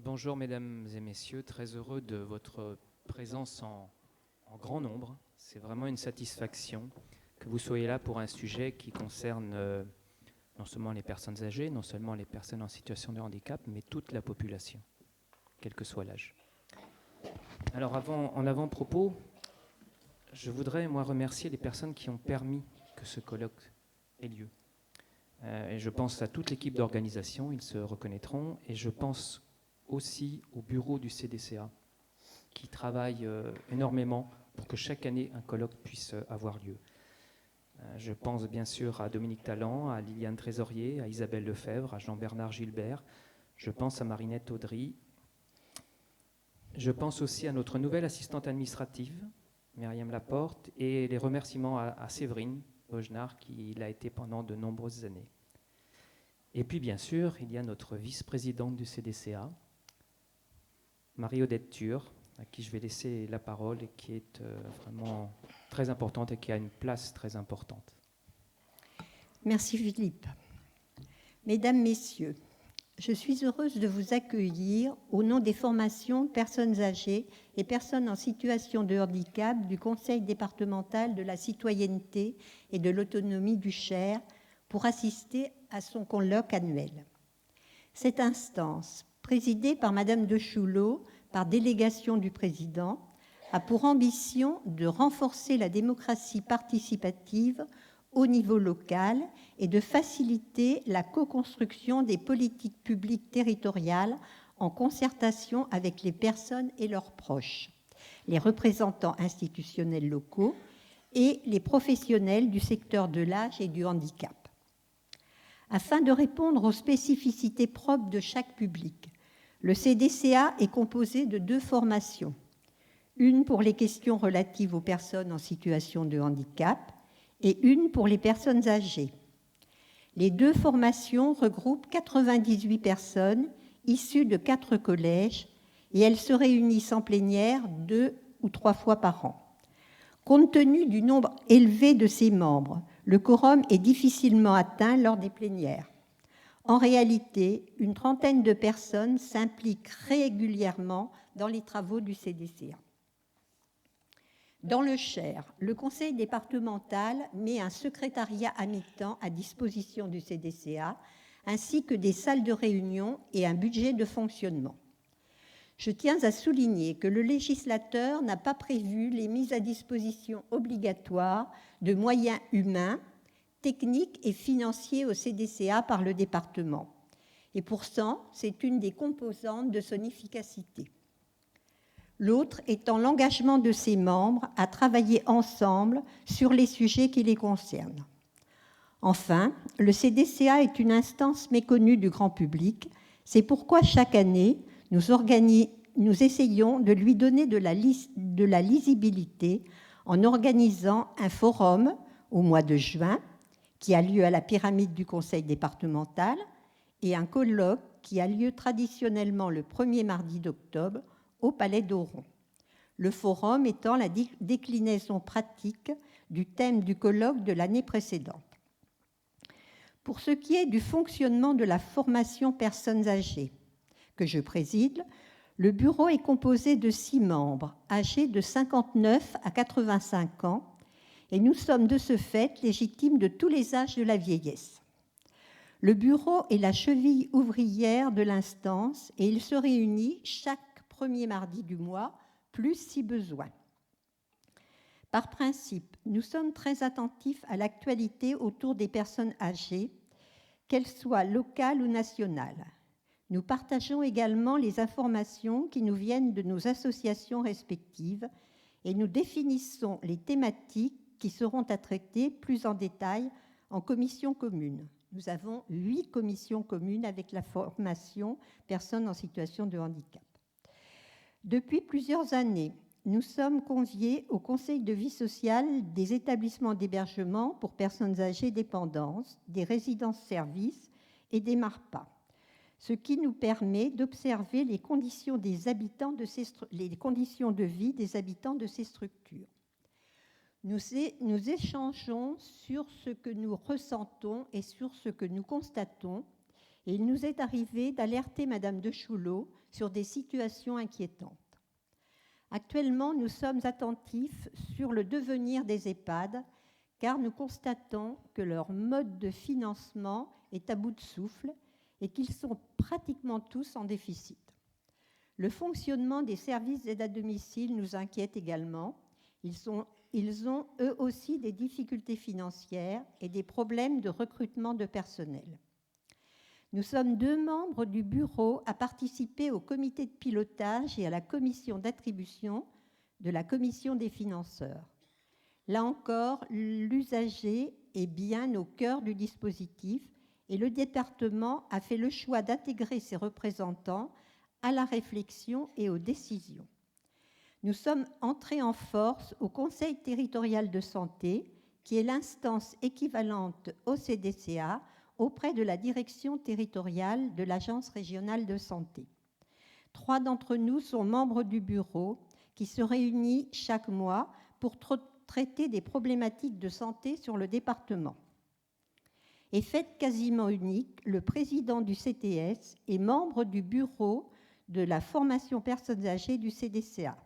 Bonjour mesdames et messieurs, très heureux de votre présence en grand nombre. C'est vraiment une satisfaction que vous soyez là pour un sujet qui concerne non seulement les personnes âgées, non seulement les personnes en situation de handicap, mais toute la population, quel que soit l'âge. Alors en avant-propos, je voudrais moi remercier les personnes qui ont permis que ce colloque ait lieu. Et je pense à toute l'équipe d'organisation, ils se reconnaîtront, et je pense aussi au bureau du CDCA, qui travaille énormément pour que chaque année un colloque puisse avoir lieu. Je pense bien sûr à Dominique Tallant, à Liliane Trésorier, à Isabelle Lefebvre, à Jean-Bernard Gilbert. Je pense à Marinette Audry. Je pense aussi à notre nouvelle assistante administrative, Myriam Laporte, et les remerciements à Séverine Bogenard, qui l'a été pendant de nombreuses années. Et puis bien sûr, il y a notre vice-présidente du CDCA, Marie-Odette Tur, à qui je vais laisser la parole et qui est vraiment très importante et qui a une place très importante. Merci Philippe. Mesdames, Messieurs, je suis heureuse de vous accueillir au nom des formations personnes âgées et personnes en situation de handicap du Conseil départemental de la citoyenneté et de l'autonomie du Cher pour assister à son colloque annuel. Cette instance, présidée par Madame de Choulot, par délégation du président, a pour ambition de renforcer la démocratie participative au niveau local et de faciliter la co-construction des politiques publiques territoriales en concertation avec les personnes et leurs proches, les représentants institutionnels locaux et les professionnels du secteur de l'âge et du handicap. Afin de répondre aux spécificités propres de chaque public, le CDCA est composé de 2 formations, une pour les questions relatives aux personnes en situation de handicap et une pour les personnes âgées. Les 2 formations regroupent 98 personnes issues de 4 collèges et elles se réunissent en plénière 2 ou 3 fois par an. Compte tenu du nombre élevé de ses membres, le quorum est difficilement atteint lors des plénières. En réalité, une trentaine de personnes s'impliquent régulièrement dans les travaux du CDCA. Dans le Cher, le conseil départemental met un secrétariat à mi-temps à disposition du CDCA, ainsi que des salles de réunion et un budget de fonctionnement. Je tiens à souligner que le législateur n'a pas prévu les mises à disposition obligatoires de moyens humains, techniques et financiers au CDCA par le département. Et pourtant, c'est une des composantes de son efficacité. L'autre étant l'engagement de ses membres à travailler ensemble sur les sujets qui les concernent. Enfin, le CDCA est une instance méconnue du grand public. C'est pourquoi chaque année, nous essayons de lui donner de la lisibilité en organisant un forum au mois de juin qui a lieu à la pyramide du conseil départemental et un colloque qui a lieu traditionnellement le premier mardi d'octobre au Palais d'Auron. Le forum étant la déclinaison pratique du thème du colloque de l'année précédente. Pour ce qui est du fonctionnement de la formation personnes âgées, que je préside, le bureau est composé de 6 membres, âgés de 59 à 85 ans, et nous sommes de ce fait légitimes de tous les âges de la vieillesse. Le bureau est la cheville ouvrière de l'instance et il se réunit chaque premier mardi du mois, plus si besoin. Par principe, nous sommes très attentifs à l'actualité autour des personnes âgées, qu'elles soient locales ou nationales. Nous partageons également les informations qui nous viennent de nos associations respectives et nous définissons les thématiques qui seront à traiter plus en détail en commission commune. Nous avons 8 commissions communes avec la formation personnes en situation de handicap. Depuis plusieurs années, nous sommes conviés au Conseil de vie sociale des établissements d'hébergement pour personnes âgées dépendantes, des résidences-services et des MARPA, ce qui nous permet d'observer les conditions de vie des habitants de ces structures. Nous échangeons sur ce que nous ressentons et sur ce que nous constatons, Et il nous est arrivé d'alerter Madame de Choulot sur des situations inquiétantes. Actuellement, nous sommes attentifs sur le devenir des EHPAD, car nous constatons que leur mode de financement est à bout de souffle et qu'ils sont pratiquement tous en déficit. Le fonctionnement des services d'aide à domicile nous inquiète également. Ils ont eux aussi des difficultés financières et des problèmes de recrutement de personnel. Nous sommes 2 membres du bureau à participer au comité de pilotage et à la commission d'attribution de la commission des financeurs. Là encore, l'usager est bien au cœur du dispositif et le département a fait le choix d'intégrer ses représentants à la réflexion et aux décisions. Nous sommes entrés en force au Conseil territorial de santé, qui est l'instance équivalente au CDCA auprès de la direction territoriale de l'Agence régionale de santé. 3 d'entre nous sont membres du bureau qui se réunit chaque mois pour traiter des problématiques de santé sur le département. Et fait quasiment unique, le président du CTS est membre du bureau de la formation personnes âgées du CDCA.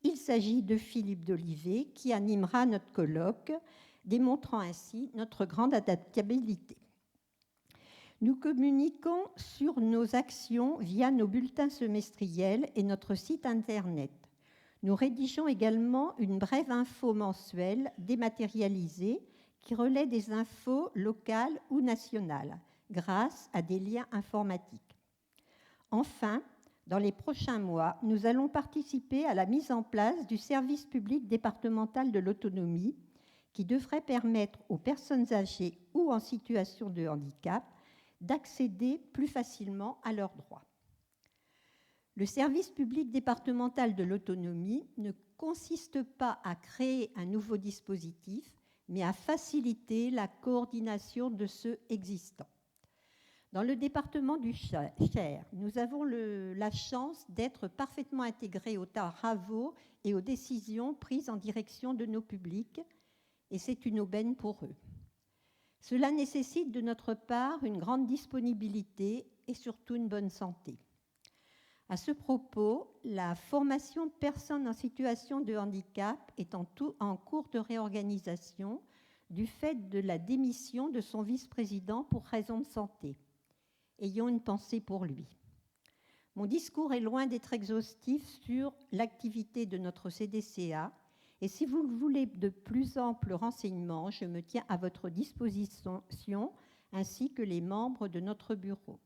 Il s'agit de Philippe Dolivet qui animera notre colloque, démontrant ainsi notre grande adaptabilité. Nous communiquons sur nos actions via nos bulletins semestriels et notre site Internet. Nous rédigeons également une brève info mensuelle dématérialisée qui relaie des infos locales ou nationales grâce à des liens informatiques. Enfin, dans les prochains mois, nous allons participer à la mise en place du service public départemental de l'autonomie qui devrait permettre aux personnes âgées ou en situation de handicap d'accéder plus facilement à leurs droits. Le service public départemental de l'autonomie ne consiste pas à créer un nouveau dispositif, mais à faciliter la coordination de ceux existants. Dans le département du Cher, nous avons la chance d'être parfaitement intégrés aux travaux et aux décisions prises en direction de nos publics, et c'est une aubaine pour eux. Cela nécessite de notre part une grande disponibilité et surtout une bonne santé. À ce propos, la formation de personnes en situation de handicap est en cours de réorganisation du fait de la démission de son vice-président pour raison de santé. Ayons une pensée pour lui. Mon discours est loin d'être exhaustif sur l'activité de notre CDCA, et si vous voulez de plus amples renseignements, je me tiens à votre disposition, ainsi que les membres de notre bureau.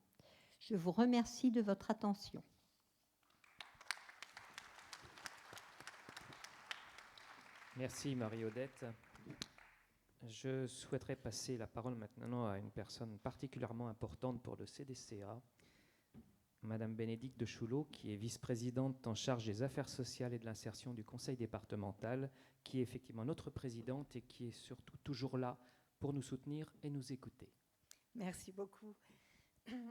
Je vous remercie de votre attention. Merci Marie-Odette. Je souhaiterais passer la parole maintenant à une personne particulièrement importante pour le CDCA, Madame Bénédicte de Choulot, qui est vice-présidente en charge des affaires sociales et de l'insertion du Conseil départemental, qui est effectivement notre présidente et qui est surtout toujours là pour nous soutenir et nous écouter. Merci beaucoup.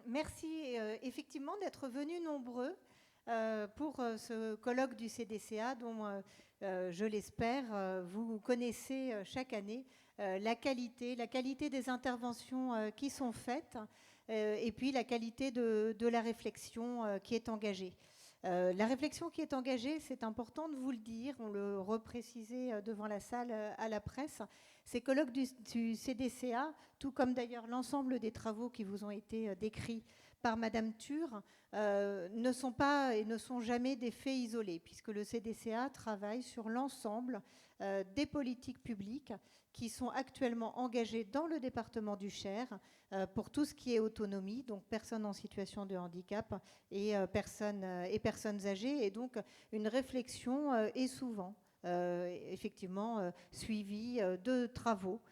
Merci effectivement d'être venus nombreux pour ce colloque du CDCA dont, je l'espère, vous connaissez chaque année la qualité des interventions qui sont faites et puis la qualité de la réflexion qui est engagée. La réflexion qui est engagée, c'est important de vous le dire, on le reprécisait devant la salle à la presse, ces colloques du CDCA, tout comme d'ailleurs l'ensemble des travaux qui vous ont été décrits par Madame Thur, ne sont pas et ne sont jamais des faits isolés, puisque le CDCA travaille sur l'ensemble des politiques publiques qui sont actuellement engagées dans le département du Cher pour tout ce qui est autonomie, donc personnes en situation de handicap et personnes âgées. Et donc une réflexion est souvent effectivement suivie de travaux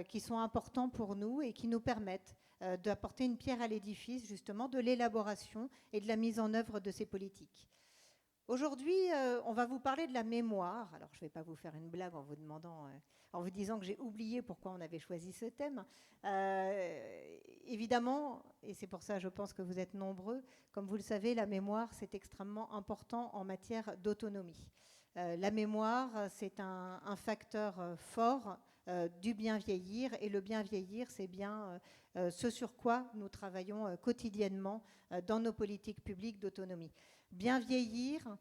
qui sont importants pour nous et qui nous permettent d'apporter une pierre à l'édifice justement de l'élaboration et de la mise en œuvre de ces politiques. Aujourd'hui, on va vous parler de la mémoire. Alors, je ne vais pas vous faire une blague en vous disant que j'ai oublié pourquoi on avait choisi ce thème. Évidemment, et c'est pour ça, je pense que vous êtes nombreux, comme vous le savez, la mémoire, c'est extrêmement important en matière d'autonomie. La mémoire, c'est un facteur fort du bien vieillir. Et le bien vieillir, c'est bien ce sur quoi nous travaillons quotidiennement dans nos politiques publiques d'autonomie. Bien vieillir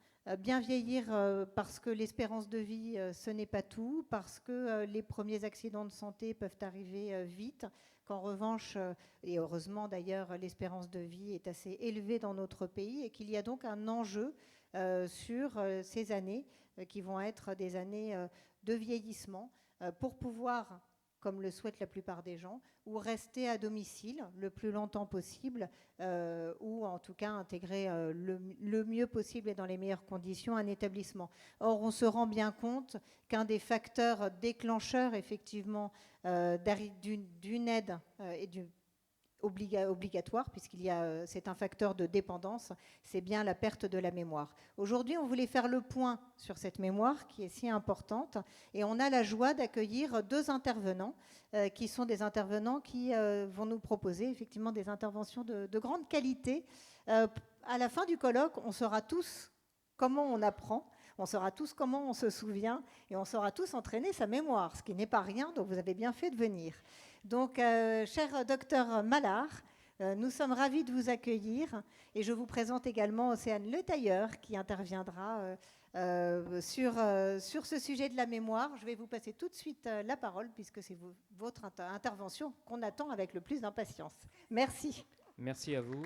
parce que l'espérance de vie, ce n'est pas tout, parce que les premiers accidents de santé peuvent arriver vite, qu'en revanche, et heureusement d'ailleurs, l'espérance de vie est assez élevée dans notre pays et qu'il y a donc un enjeu sur ces années qui vont être des années de vieillissement pour pouvoir, comme le souhaitent la plupart des gens, ou rester à domicile le plus longtemps possible, ou en tout cas intégrer le mieux possible et dans les meilleures conditions un établissement. Or, on se rend bien compte qu'un des facteurs déclencheurs, effectivement, d'une aide et obligatoire, c'est un facteur de dépendance, c'est bien la perte de la mémoire. Aujourd'hui, on voulait faire le point sur cette mémoire qui est si importante, et on a la joie d'accueillir 2 intervenants qui sont des intervenants qui vont nous proposer effectivement des interventions de grande qualité. À la fin du colloque, on saura tous comment on apprend, on saura tous comment on se souvient, et on saura tous entraîner sa mémoire, ce qui n'est pas rien, donc vous avez bien fait de venir. Donc, cher docteur Mallard, nous sommes ravis de vous accueillir et je vous présente également Océane Le Tailleur qui interviendra sur ce sujet de la mémoire. Je vais vous passer tout de suite la parole puisque c'est votre intervention qu'on attend avec le plus d'impatience. Merci. Merci à vous.